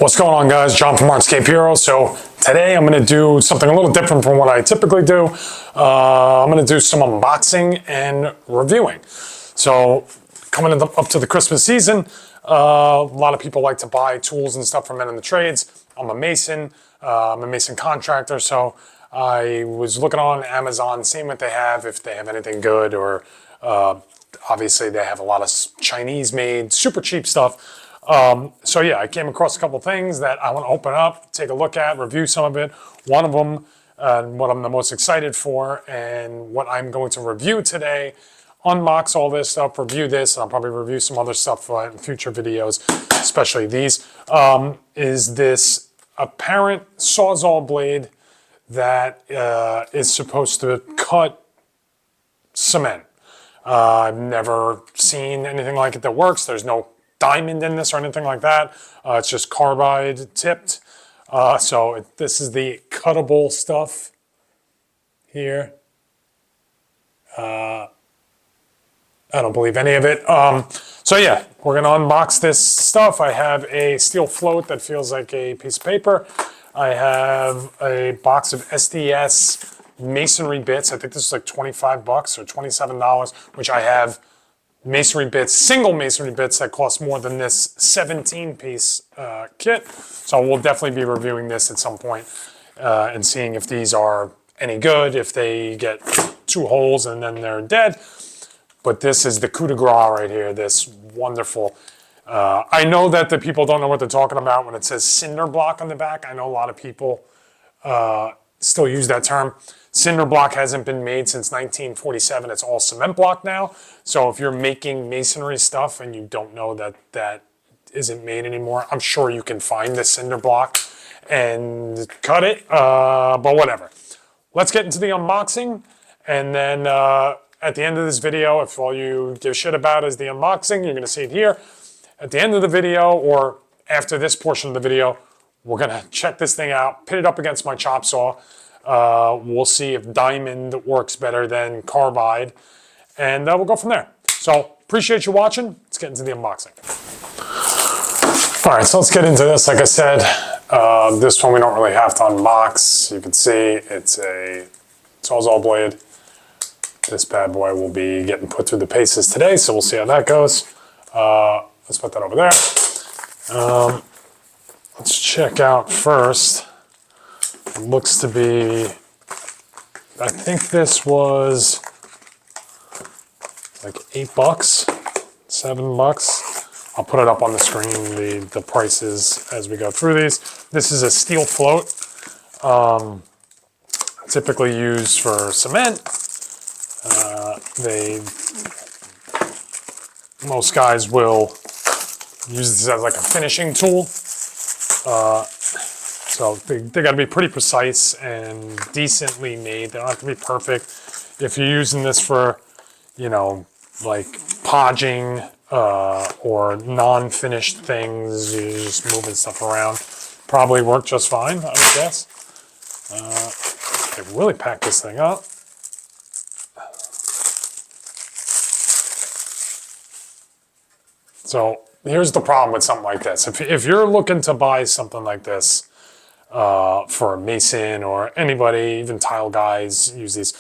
What's going on, guys? John from Artscape Hero. So today I'm going to do something a little different from what I typically do. I'm going to do some unboxing and reviewing. So coming up to the Christmas season, a lot of people like to buy tools and stuff from Men in the Trades. I'm a mason. I'm a mason contractor. So I was looking on Amazon, seeing what they have, if they have anything good, or obviously they have a lot of Chinese-made, super cheap stuff. So yeah, I came across a couple things that I want to open up, take a look at, review some of it. One of them, what I'm the most excited for, and what I'm going to review today, unbox all this stuff, review this, and I'll probably review some other stuff in future videos, especially these, is this apparent Sawzall blade that is supposed to cut cement. I've never seen anything like it that works. There's no diamond in this or anything like that. It's just carbide tipped. This is the cuttable stuff here. I don't believe any of it. So yeah, we're gonna unbox this stuff. I have a steel float that feels like a piece of paper. I have a box of SDS masonry bits. I think this is like 25 bucks or $27, which I have masonry bits, single masonry bits that cost more than this 17-piece kit. So we'll definitely be reviewing this at some point and seeing if these are any good, if they get 2 holes and then they're dead. But this is the coup de grace right here, this wonderful. I know that the people don't know what they're talking about when it says cinder block on the back. I know a lot of people still use that term. Cinder block hasn't been made since 1947. It's all cement block now. So if you're making masonry stuff and you don't know that that isn't made anymore, I'm sure you can find the cinder block and cut it, but whatever. Let's get into the unboxing, and then at the end of this video, if all you give a shit about is the unboxing, you're gonna see it here. At the end of the video, or after this portion of the video, we're gonna check this thing out, pit it up against my chop saw. We'll see if diamond works better than carbide, and we'll go from there. So appreciate you watching. Let's get into the unboxing. All right, so let's get into this. Like I said, this one we don't really have to unbox. You can see it's a Sawzall blade. This bad boy will be getting put through the paces today, so we'll see how that goes. Let's put that over there. Let's check out first. It looks to be, I think this was like $8, $7. I'll put it up on the screen, the prices as we go through these. This is a steel float, typically used for cement. Most guys will use this as like a finishing tool. So they got to be pretty precise and decently made. They don't have to be perfect. If you're using this for, you know, like podging or non-finished things, you're just moving stuff around, probably work just fine, I would guess. They really packed this thing up. So here's the problem with something like this. If you're looking to buy something like this, for a mason or anybody, even tile guys use these.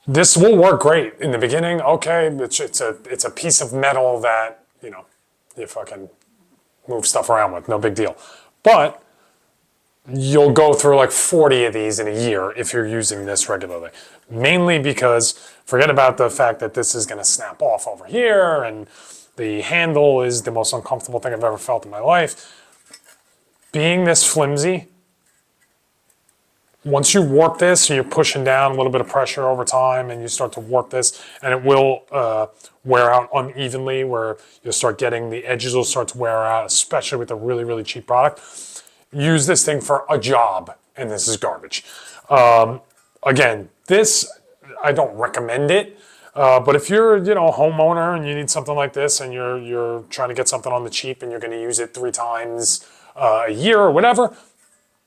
This will work great in the beginning. Okay, it's a piece of metal that, you know, you fucking move stuff around with, no big deal. But you'll go through like 40 of these in a year if you're using this regularly. Mainly because, forget about the fact that this is going to snap off over here, and the handle is the most uncomfortable thing I've ever felt in my life. Being this flimsy, once you warp this, you're pushing down a little bit of pressure over time, and you start to warp this, and it will wear out unevenly, where you'll start getting, the edges will start to wear out, especially with a really, really cheap product. Use this thing for a job, and this is garbage. Again, this, I don't recommend it, but if you're, you know, a homeowner and you need something like this, and you're trying to get something on the cheap, and you're going to use it 3 times a year or whatever,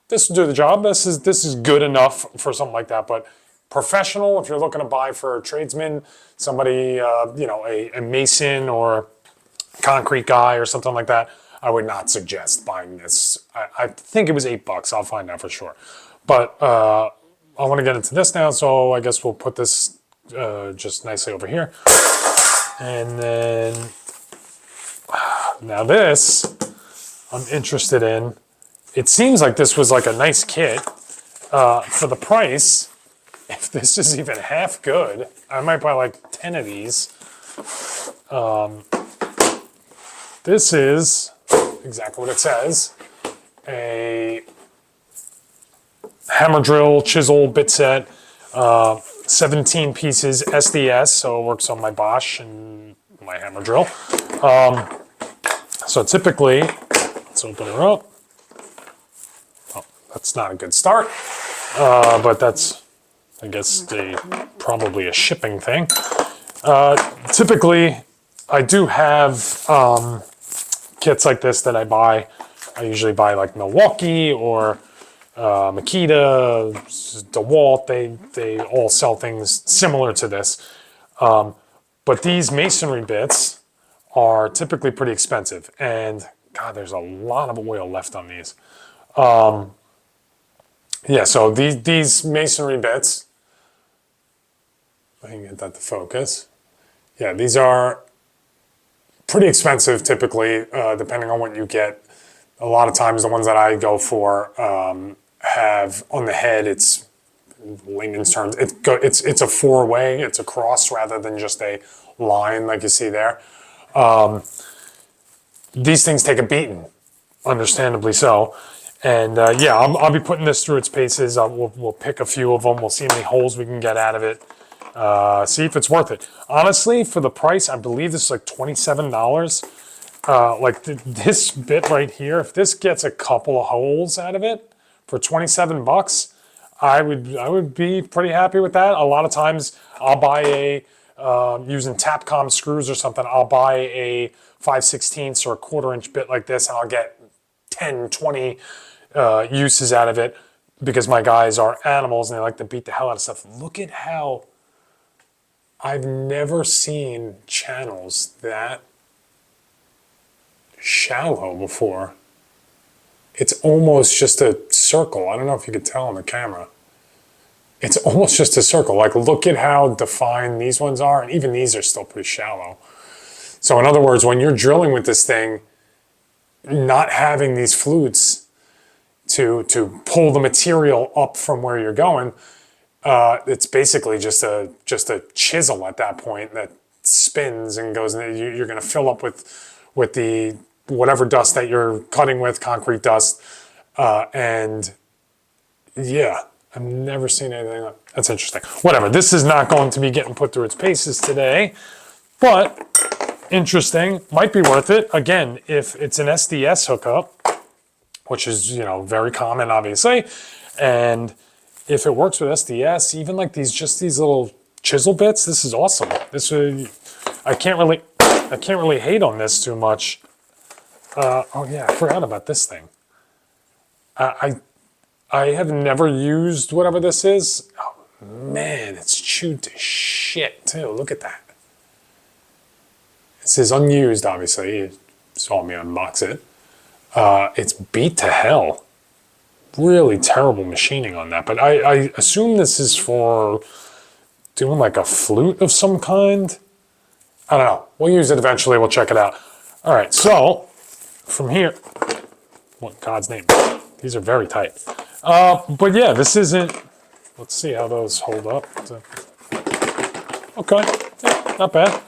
this will do the job. This is good enough for something like that. But professional, if you're looking to buy for a tradesman, somebody, you know, a mason or concrete guy or something like that, I would not suggest buying this. I think it was $8. I'll find out for sure. But I want to get into this now, so I guess we'll put this just nicely over here. And then now this I'm interested in. It seems like this was like a nice kit for the price. If this is even half good, I might buy like 10 of these. This is exactly what it says. A hammer drill, chisel, bit set, 17 pieces SDS, so it works on my Bosch and my hammer drill. So typically, let's open her up. Oh, that's not a good start, but that's, I guess, probably a shipping thing. Typically, I do have kits like this that I buy. I usually buy like Milwaukee or Makita, DeWalt. They all sell things similar to this. But these masonry bits are typically pretty expensive. And God, there's a lot of oil left on these. Yeah, so these masonry bits, I can get that to focus. Yeah, these are pretty expensive typically, depending on what you get. A lot of times the ones that I go for have on the head, it's layman's terms, it's a four-way, it's a cross rather than just a line like you see there. These things take a beating, understandably so. And yeah, I'll be putting this through its paces. We'll pick a few of them. We'll see how many holes we can get out of it. See if it's worth it. Honestly, for the price, I believe this is like $27. Like this bit right here, if this gets a couple of holes out of it for $27, I would be pretty happy with that. A lot of times I'll buy using Tapcom screws or something, I'll buy a 5/16 or a 1/4 inch bit like this and I'll get 10, 20 uses out of it because my guys are animals and they like to beat the hell out of stuff. Look at how I've never seen channels that shallow before. It's almost just a circle. I don't know if you could tell on the camera. It's almost just a circle. Like, look at how defined these ones are, and even these are still pretty shallow. So in other words, when you're drilling with this thing, not having these flutes to pull the material up from where you're going, it's basically just a chisel at that point that spins and goes. You're going to fill up with the whatever dust that you're cutting with, concrete dust, and yeah, I've never seen anything like that. That's interesting. Whatever. This is not going to be getting put through its paces today, but interesting. Might be worth it. Again, if it's an SDS hookup, which is, you know, very common, obviously, and if it works with SDS, even like these little chisel bits, this is awesome. I can't really hate on this too much. Oh yeah, I forgot about this thing. I have never used whatever this is. Oh man, it's chewed to shit too. Look at that. This is unused, obviously. You saw me unbox it. It's beat to hell. Really terrible machining on that. But I assume this is for doing like a flute of some kind. I don't know. We'll use it eventually. We'll check it out. All right, so from here, what in God's name? These are very tight. But yeah, this isn't, let's see how those hold up. Okay, yeah, not bad.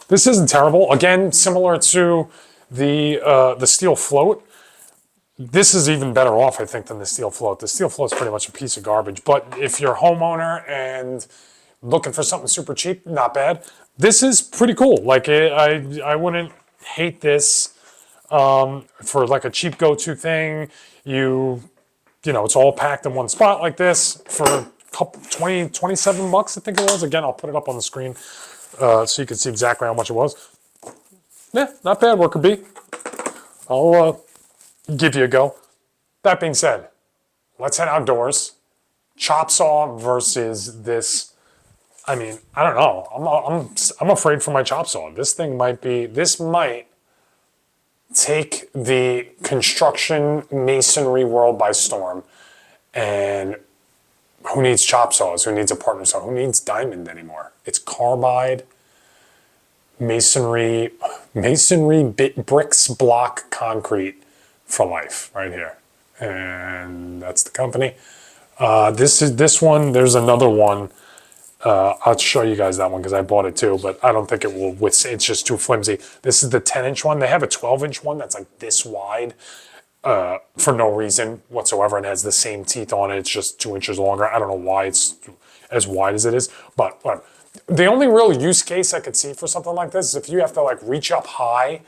This isn't terrible. Again, similar to the steel float. This is even better off, I think, than the steel float. The steel float is pretty much a piece of garbage. But if you're a homeowner and looking for something super cheap, not bad. This is pretty cool. Like, I wouldn't hate this for like a cheap go-to thing. You know, it's all packed in one spot like this for a couple, 27 bucks, I think it was. Again, I'll put it up on the screen so you can see exactly how much it was. Yeah, not bad, worker bee. I'll give you a go. That being said, let's head outdoors. Chop saw versus this. I mean, I don't know. I'm afraid for my chop saw. This thing might take the construction masonry world by storm. And who needs chop saws? Who needs a partner saw? Who needs diamond anymore? It's carbide, masonry, bricks, block, concrete for life right here. And that's the company. This one. There's another one. I'll show you guys that one because I bought it too, but I don't think it will withstand. It's just too flimsy. This is the 10-inch one. They have a 12-inch one that's like this wide for no reason whatsoever and has the same teeth on it. It's just 2 inches longer. I don't know why it's as wide as it is, but the only real use case I could see for something like this is if you have to like reach up high,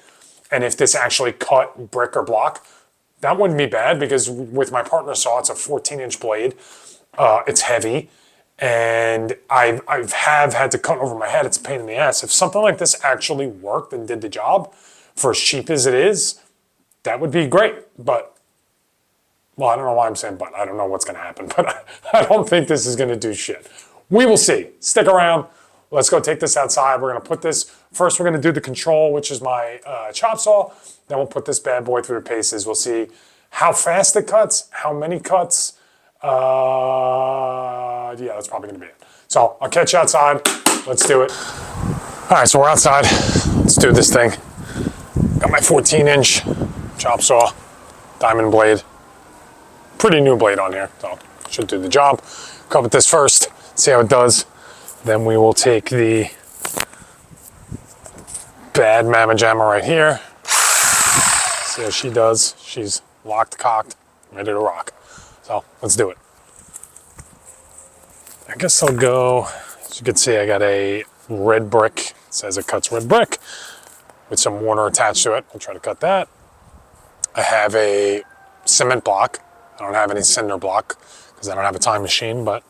and if this actually cut brick or block, that wouldn't be bad because with my partner saw, it's a 14-inch blade. It's heavy. And I have had to cut over my head. It's a pain in the ass. If something like this actually worked and did the job for as cheap as it is, that would be great. But, well, I don't know why I'm saying but. I don't know what's going to happen. But I don't think this is going to do shit. We will see. Stick around. Let's go take this outside. We're going to put this, first we're going to do the control, which is my chop saw. Then we'll put this bad boy through the paces. We'll see how fast it cuts, how many cuts. Yeah, that's probably going to be it. So I'll catch you outside. Let's do it. All right, so we're outside. Let's do this thing. Got my 14-inch chop saw, diamond blade. Pretty new blade on here, so should do the job. Cut with this first, see how it does. Then we will take the bad Mama Jamma right here. See how she does. She's locked, cocked, ready to rock. So let's do it. I guess I'll go, as you can see, I got a red brick. It says it cuts red brick with some mortar attached to it. I'll try to cut that. I have a cement block. I don't have any cinder block because I don't have a time machine, but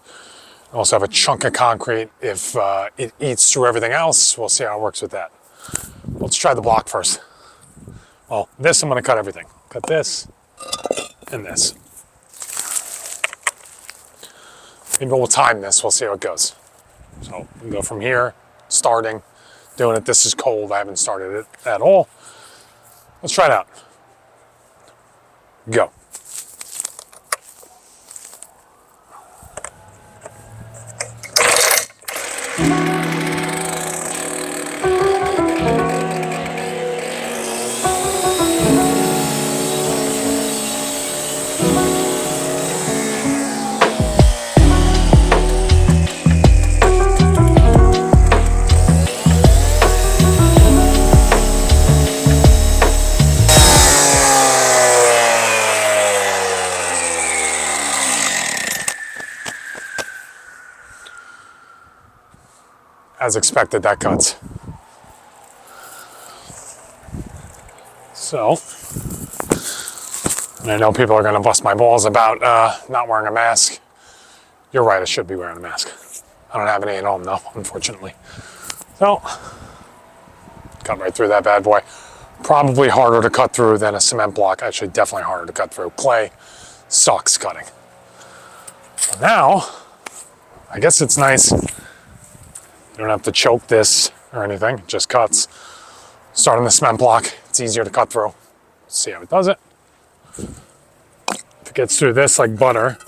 I also have a chunk of concrete. If it eats through everything else, we'll see how it works with that. Let's try the block first. Well, this I'm going to cut everything. Cut this and this. Maybe we'll time this. We'll see how it goes. So we'll go from here, starting, doing it. This is cold. I haven't started it at all. Let's try it out. Go. As expected, that cuts. So, and I know people are going to bust my balls about not wearing a mask. You're right, I should be wearing a mask. I don't have any at home though, unfortunately. So, cut right through that bad boy. Probably harder to cut through than a cement block. Actually, definitely harder to cut through. Clay sucks cutting. So now, I guess it's nice. You don't have to choke this or anything, it just cuts. Start on the cement block, it's easier to cut through. See how it does it. If it gets through this like butter,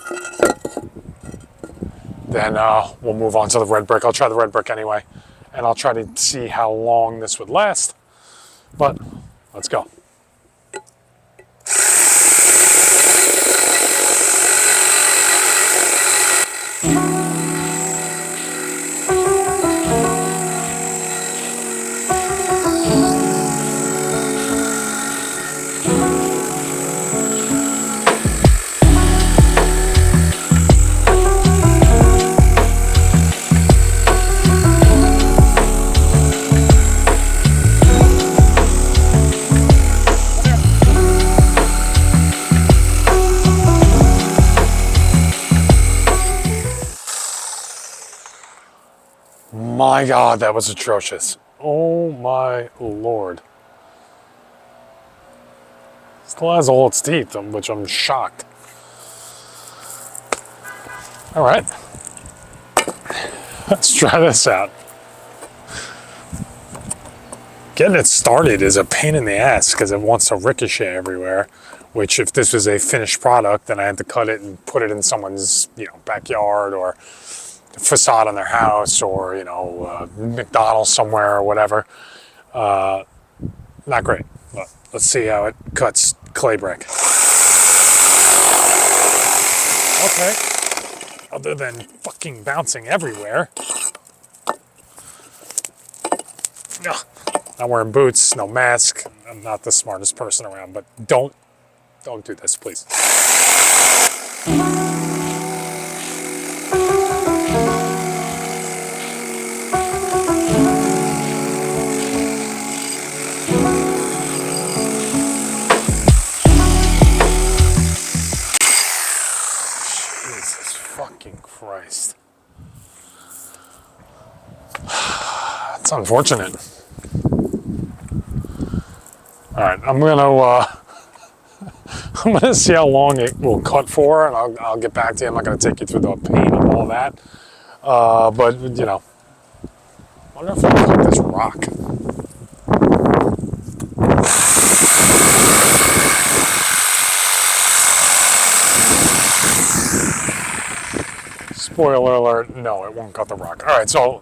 then we'll move on to the red brick. I'll try the red brick anyway, and I'll try to see how long this would last. But let's go. My God, that was atrocious. Oh my Lord. Still has all its teeth, which I'm shocked. All right. Let's try this out. Getting it started is a pain in the ass because it wants to ricochet everywhere. Which, if this was a finished product, then I had to cut it and put it in someone's, backyard or facade on their house, or McDonald's somewhere or whatever. Not great. But let's see how it cuts clay brick. Okay. Other than fucking bouncing everywhere. Ugh. Not wearing boots, no mask. I'm not the smartest person around, but don't do this, please. Jesus fucking Christ. That's unfortunate. All right, I'm gonna see how long it will cut for, and I'll get back to you. I'm not gonna take you through the pain of all that, but I wonder if I'll cut this rock. Spoiler alert: no, it won't cut the rock. All right, so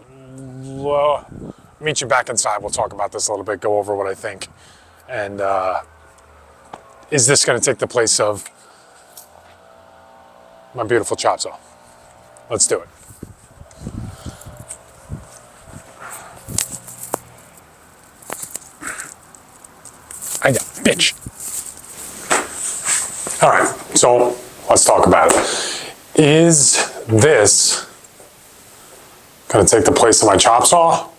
meet you back inside. We'll talk about this a little bit, go over what I think, and is this going to take the place of my beautiful chop saw? Let's do it. I know, bitch. All right, so let's talk about it. Is this going to take the place of my chop saw?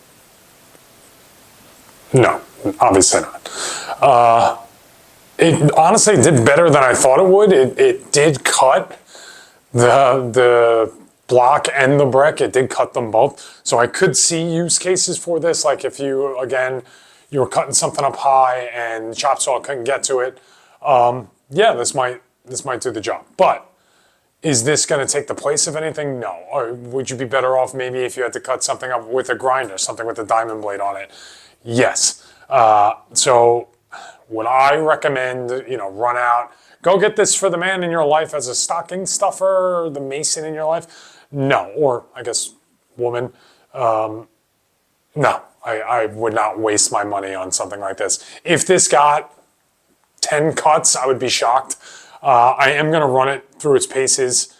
No, obviously not. It honestly did better than I thought it would. It did cut the block and the brick. It did cut them both. So I could see use cases for this. Like if you were cutting something up high and the chop saw couldn't get to it. Yeah, this might do the job. But is this going to take the place of anything? No. Or would you be better off maybe if you had to cut something up with a grinder, something with a diamond blade on it? Yes. So would I recommend, run out, go get this for the man in your life as a stocking stuffer, or the mason in your life? No. Or I guess woman. No, I would not waste my money on something like this. If this got 10 cuts, I would be shocked. I am going to run it through its paces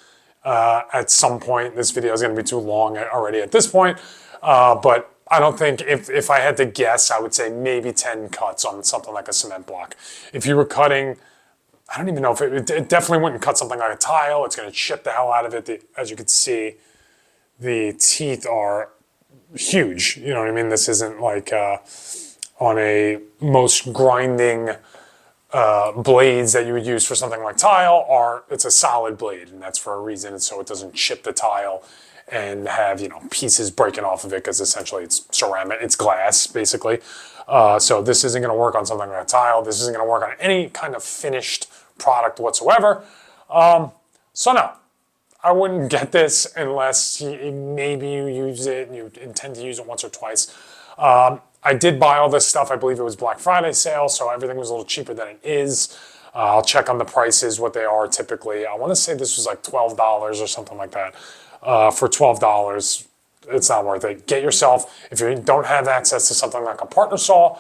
at some point. This video is going to be too long already at this point. But I don't think, if I had to guess, I would say maybe 10 cuts on something like a cement block. If you were cutting, I don't even know if it definitely wouldn't cut something like a tile. It's going to chip the hell out of it. As you can see, the teeth are huge. You know what I mean? This isn't like on a most grinding blades that you would use for something like tile. It's a solid blade, and that's for a reason, so it doesn't chip the tile and have pieces breaking off of it, because essentially it's ceramic, it's glass basically. So this isn't going to work on something like a tile. This isn't going to work on any kind of finished product whatsoever. So no, I wouldn't get this unless maybe you use it and you intend to use it once or twice. I did buy all this stuff. I believe it was Black Friday sale, so everything was a little cheaper than it is. I'll check on the prices, what they are typically. I want to say this was like $12 or something like that. For $12, it's not worth it. Get yourself, if you don't have access to something like a partner saw,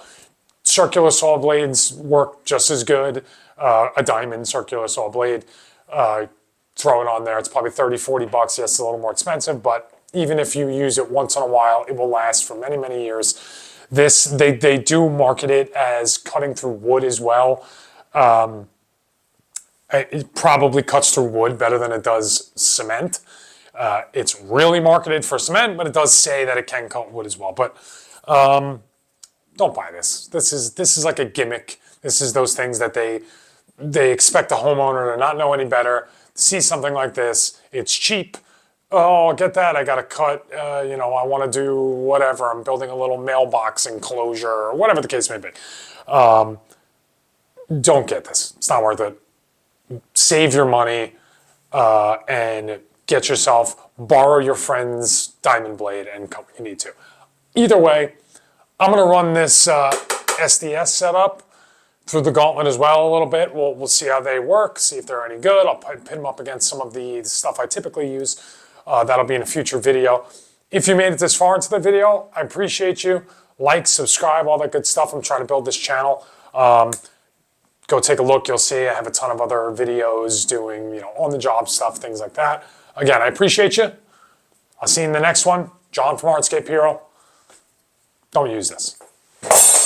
circular saw blades work just as good. A diamond circular saw blade, throw it on there. It's probably 30, 40 bucks. Yes, it's a little more expensive, but even if you use it once in a while, it will last for many, many years. This, they do market it as cutting through wood as well. It probably cuts through wood better than it does cement. It's really marketed for cement, but it does say that it can cut wood as well. But don't buy this. This is like a gimmick. This is those things that they expect a homeowner to not know any better. See something like this, it's cheap. Oh, get that, I got to cut, I want to do whatever. I'm building a little mailbox enclosure or whatever the case may be. Don't get this. It's not worth it. Save your money and get yourself, borrow your friend's diamond blade and cut what you need to. Either way, I'm going to run this SDS setup through the gauntlet as well a little bit. We'll see how they work, see if they're any good. I'll pin them up against some of the stuff I typically use. That'll be in a future video. If you made it this far into the video, I appreciate you. Like, subscribe, all that good stuff. I'm trying to build this channel. Go take a look. You'll see I have a ton of other videos doing, on-the-job stuff, things like that. Again, I appreciate you. I'll see you in the next one. John from Hardscape Hero. Don't use this.